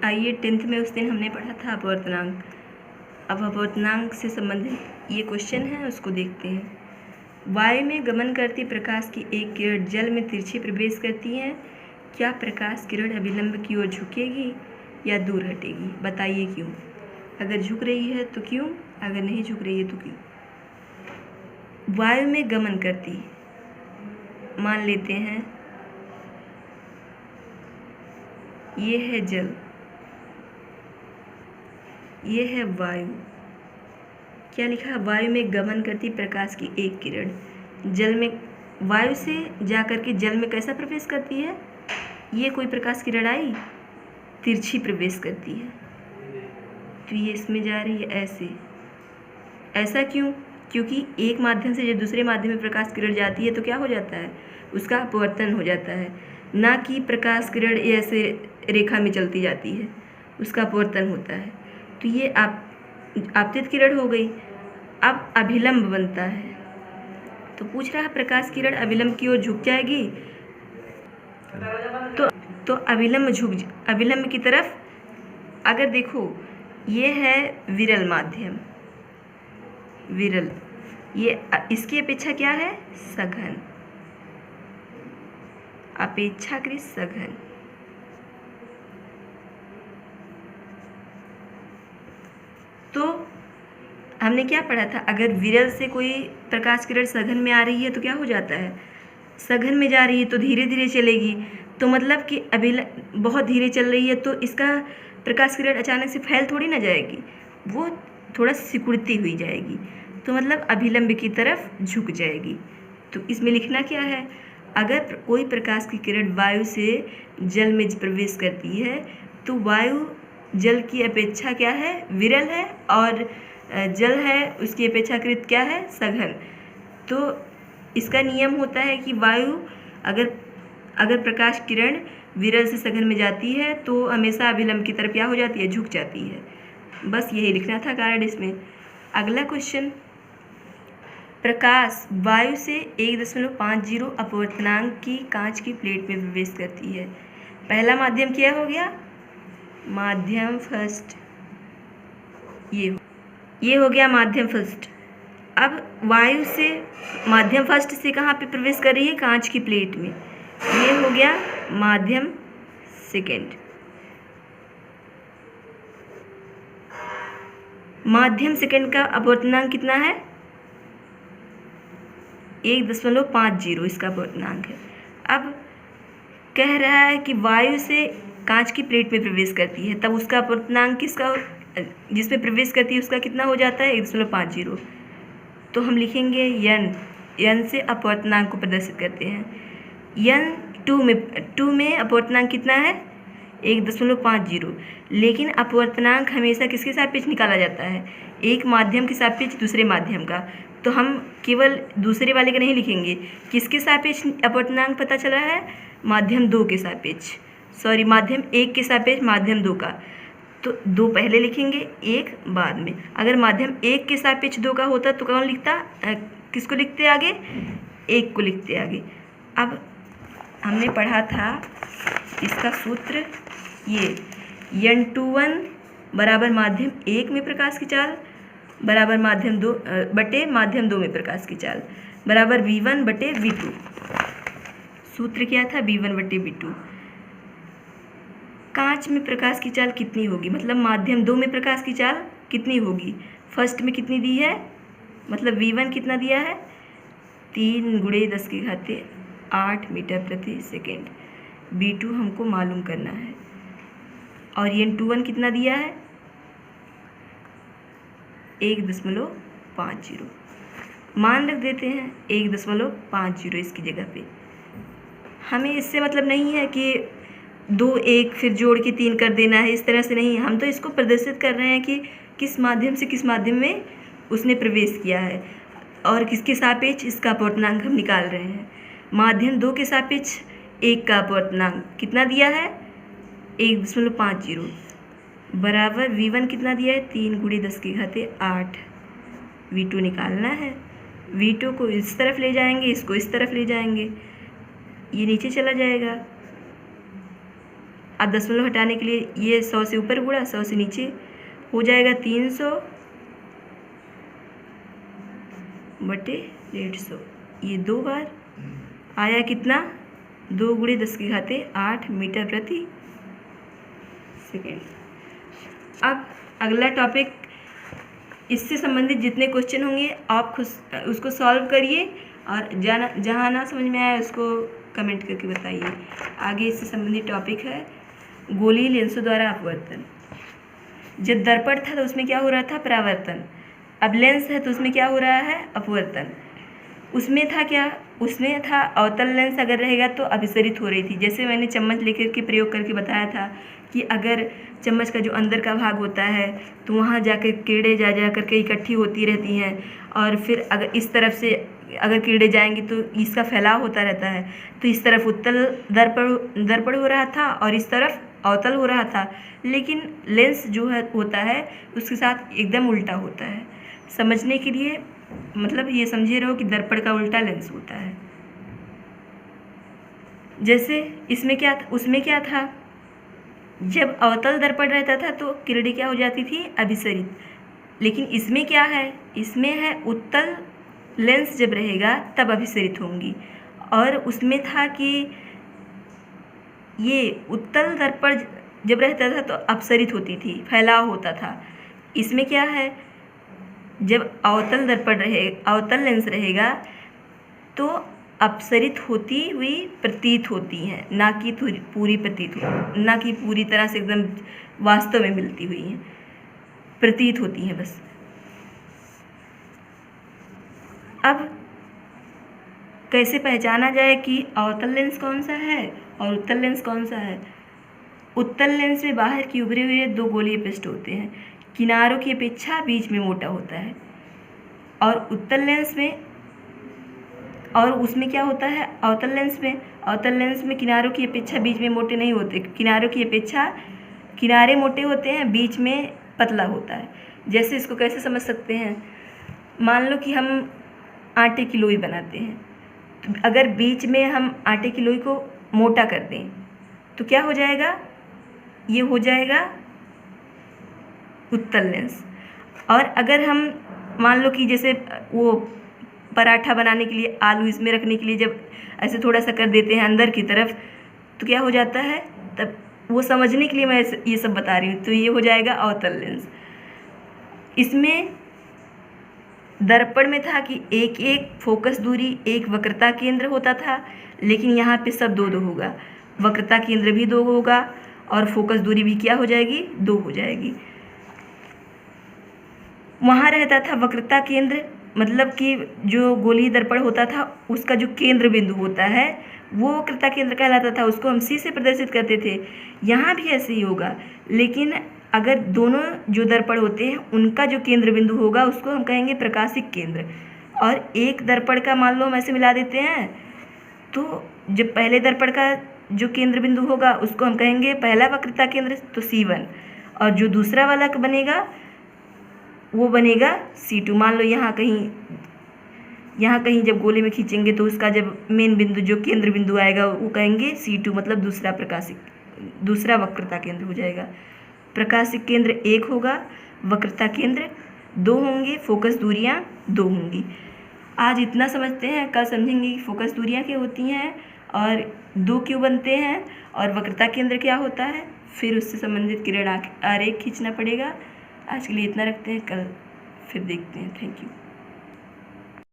आइए 10th में उस दिन हमने पढ़ा था अपवर्तनांक। अब अपवर्तनांक से संबंधित ये क्वेश्चन है, उसको देखते हैं। वायु में गमन करती प्रकाश की एक किरण जल में तिरछी प्रवेश करती है। क्या प्रकाश किरण अभिलंब की ओर झुकेगी या दूर हटेगी? बताइए क्यों। अगर झुक रही है तो क्यों, अगर नहीं झुक रही है तो क्यों। वायु में गमन करती, मान लेते हैं ये है जल, ये है वायु। क्या लिखा है? वायु में गमन करती प्रकाश की एक किरण जल में, वायु से जाकर के जल में कैसा प्रवेश करती है? ये कोई प्रकाश किरण आई, तिरछी प्रवेश करती है, तो ये इसमें जा रही है ऐसे। ऐसा क्यों? क्योंकि एक माध्यम से जब दूसरे माध्यम में प्रकाश किरण जाती है तो क्या हो जाता है? उसका अपवर्तन हो जाता है, ना कि प्रकाश किरण ऐसे रेखा में चलती जाती है, उसका अपवर्तन होता है। तो ये आपतित किरण हो गई। अब अभिलंब बनता है, तो पूछ रहा है प्रकाश किरण अभिलंब की ओर झुक जाएगी, तो अभिलंब की तरफ। अगर देखो ये है विरल माध्यम, विरल, ये इसकी अपेक्षा क्या है? सघन, अपेक्षाकृत सघन। तो हमने क्या पढ़ा था? अगर विरल से कोई प्रकाश किरण सघन में आ रही है तो क्या हो जाता है? सघन में जा रही है तो धीरे धीरे चलेगी, तो मतलब कि बहुत धीरे चल रही है तो इसका प्रकाश किरण अचानक से फैल थोड़ी ना जाएगी, वो थोड़ा सिकुड़ती हुई जाएगी, तो मतलब अभिलंब की तरफ झुक जाएगी। तो इसमें लिखना क्या है? अगर कोई प्रकाश की किरण वायु से जल में प्रवेश करती है तो वायु जल की अपेक्षा क्या है? विरल है, और जल है उसकी अपेक्षाकृत क्या है? सघन। तो इसका नियम होता है कि वायु अगर प्रकाश किरण विरल से सघन में जाती है तो हमेशा अभिलंब की तरफ क्या हो जाती है? झुक जाती है। बस यही लिखना था कारण इसमें। अगला क्वेश्चन, प्रकाश वायु से 1.50 अपवर्तनांक की कांच की प्लेट में प्रवेश करती है। पहला माध्यम क्या हो गया? माध्यम फर्स्ट, ये हो गया माध्यम फर्स्ट। अब वायु से माध्यम फर्स्ट से कहाँ पे प्रवेश कर रही है? कांच की प्लेट में। ये हो गया माध्यम सेकेंड। माध्यम सेकेंड का अपवर्तनांक कितना है? 1.50 इसका अपवर्तनांक है। अब कह रहा है कि वायु से कांच की प्लेट में प्रवेश करती है, तब उसका अपवर्तनांक किसका, जिसमें प्रवेश करती है उसका कितना हो जाता है? 1.50। तो हम लिखेंगे यन से अपवर्तनांक को प्रदर्शित करते हैं। यन 2 में अपवर्तनांक कितना है? 1.50। लेकिन अपवर्तनांक हमेशा किसके सापेक्ष निकाला जाता है? एक माध्यम के सापेक्ष दूसरे माध्यम का। तो हम केवल दूसरे वाले का नहीं लिखेंगे, किसके सापेक्ष अपवर्तनांक पता चला है? माध्यम 2 के सापेक्ष, सॉरी माध्यम 1 के सापेक्ष माध्यम 2 का। तो 2 पहले लिखेंगे, 1 बाद में। अगर माध्यम 1 के सापेक्ष 2 का होता तो कौन लिखता? किसको लिखते आगे? 1 को लिखते आगे। अब हमने पढ़ा था इसका सूत्र, ये N21 बराबर माध्यम 1 में प्रकाश की चाल बराबर माध्यम 2 बटे माध्यम 2 में प्रकाश की चाल बराबर V1 बटे V2। सूत्र क्या था? V1 बटे V2। कांच में प्रकाश की चाल कितनी होगी? मतलब माध्यम 2 में प्रकाश की चाल कितनी होगी? फर्स्ट में कितनी दी है? मतलब V1 कितना दिया है? 3 × 10⁸ मीटर प्रति सेकेंड। V2 हमको मालूम करना है। और N21 कितना दिया है? 1.50। मान रख देते हैं 1.50 इसकी जगह पे। हमें इससे मतलब नहीं है कि 2 1 फिर जोड़ के 3 कर देना है, इस तरह से नहीं। हम तो इसको प्रदर्शित कर रहे हैं कि किस माध्यम से किस माध्यम में उसने प्रवेश किया है और किसके सापेक्ष इसका अपवर्तनांक हम निकाल रहे हैं। माध्यम 2 के सापेक्ष 1 का अपवर्तनांक कितना दिया है? 1.50 बराबर V1 कितना दिया है? 3 × 10⁸ V2 निकालना है। V2 को इस तरफ ले जाएंगे, इसको इस तरफ ले जाएंगे, ये नीचे चला जाएगा। अब दशमलव हटाने के लिए ये 100 से ऊपर गुणा 100 से नीचे हो जाएगा 300 बटे 150। ये 2 बार आया कितना, 2 गुणे 10 की घाते 8 मीटर प्रति सेकेंड। अब अगला टॉपिक, इससे संबंधित जितने क्वेश्चन होंगे आप खुद उसको सॉल्व करिए और जहाँ ना समझ में आए उसको कमेंट करके बताइए। आगे इससे संबंधित टॉपिक है गोलीय लेंसों द्वारा अपवर्तन। जब दर्पण था तो उसमें क्या हो रहा था, परावर्तन। अब लेंस है तो उसमें क्या हो रहा है, अपवर्तन। उसमें था क्या, उसमें था अवतल लेंस अगर रहेगा तो अभिसरित हो रही थी। जैसे मैंने चम्मच लेकर के प्रयोग करके बताया था कि अगर चम्मच का जो अंदर का भाग होता है तो वहाँ जाकर कीड़े जा करके इकट्ठी होती रहती हैं, और फिर अगर इस तरफ से अगर कीड़े जाएंगे तो इसका फैलाव होता रहता है। तो इस तरफ उत्तल दर्पण हो रहा था और इस तरफ अवतल हो रहा था, लेकिन लेंस जो है होता है उसके साथ एकदम उल्टा होता है। समझने के लिए मतलब ये समझे रहो कि दर्पण का उल्टा लेंस होता है। जैसे इसमें क्या था, उसमें क्या था, जब अवतल दर्पण रहता था तो किरणें क्या हो जाती थी, अभिसरित। लेकिन इसमें क्या है, इसमें है उत्तल लेंस जब रहेगा तब अभिसरित होंगी। और उसमें था कि ये उत्तल दर्पण जब रहता था तो अपसरित होती थी, फैलाव होता था। इसमें क्या है, जब अवतल लेंस रहेगा तो अपसरित होती हुई प्रतीत होती हैं, ना कि पूरी प्रतीत हो, ना कि पूरी तरह से एकदम वास्तव में मिलती हुई हैं, प्रतीत होती हैं बस। अब कैसे पहचाना जाए कि अवतल लेंस कौन सा है और उत्तल लेंस कौन सा है। उत्तल लेंस में बाहर की उभरे हुए 2 गोलीय पृष्ठ होते हैं, किनारों की अपेक्षा बीच में मोटा होता है। और उत्तल लेंस में, और उसमें क्या होता है, अवतल लेंस में किनारों की अपेक्षा बीच में मोटे नहीं होते, किनारों की अपेक्षा किनारे मोटे होते हैं, बीच में पतला होता है। जैसे इसको कैसे समझ सकते हैं, मान लो कि हम आटे की लोई बनाते हैं, तो अगर बीच में हम आटे की लोई को मोटा कर दें तो क्या हो जाएगा, ये हो जाएगा उत्तल लेंस। और अगर हम मान लो कि जैसे वो पराठा बनाने के लिए आलू इसमें रखने के लिए जब ऐसे थोड़ा सा कर देते हैं अंदर की तरफ तो क्या हो जाता है, तब वो समझने के लिए मैं ये सब बता रही हूँ। तो ये हो जाएगा अवतल लेंस। इसमें दर्पण में था कि एक एक फोकस दूरी, एक वक्रता केंद्र होता था, लेकिन यहाँ पे सब 2-2 होगा, वक्रता केंद्र भी 2 होगा और फोकस दूरी भी क्या हो जाएगी, 2 हो जाएगी। वहाँ रहता था वक्रता केंद्र, मतलब कि जो गोलीय दर्पण होता था उसका जो केंद्र बिंदु होता है वो वक्रता केंद्र कहलाता था, उसको हम C से प्रदर्शित करते थे। यहाँ भी ऐसे ही होगा, लेकिन अगर दोनों जो दर्पण होते हैं उनका जो केंद्र बिंदु होगा उसको हम कहेंगे प्रकाशिक केंद्र। और एक दर्पण का मान लो हम ऐसे मिला देते हैं तो जब पहले दर्पण का जो केंद्र बिंदु होगा उसको हम कहेंगे पहला वक्रता केंद्र, तो C1, और जो दूसरा वाला बनेगा वो बनेगा C2। मान लो यहाँ कहीं जब गोले में खींचेंगे तो उसका जब मेन बिंदु जो केंद्र बिंदु आएगा वो कहेंगे C2, मतलब दूसरा वक्रता केंद्र हो जाएगा। प्रकाशिक केंद्र 1 होगा, वक्रता केंद्र 2 होंगे, फोकस दूरियाँ 2 होंगी। आज इतना समझते हैं, कल समझेंगे कि फोकस दूरियाँ क्या होती हैं और 2 क्यों बनते हैं और वक्रता केंद्र क्या होता है, फिर उससे संबंधित किरण आरेख खींचना पड़ेगा। आज के लिए इतना रखते हैं, कल फिर देखते हैं। Thank you.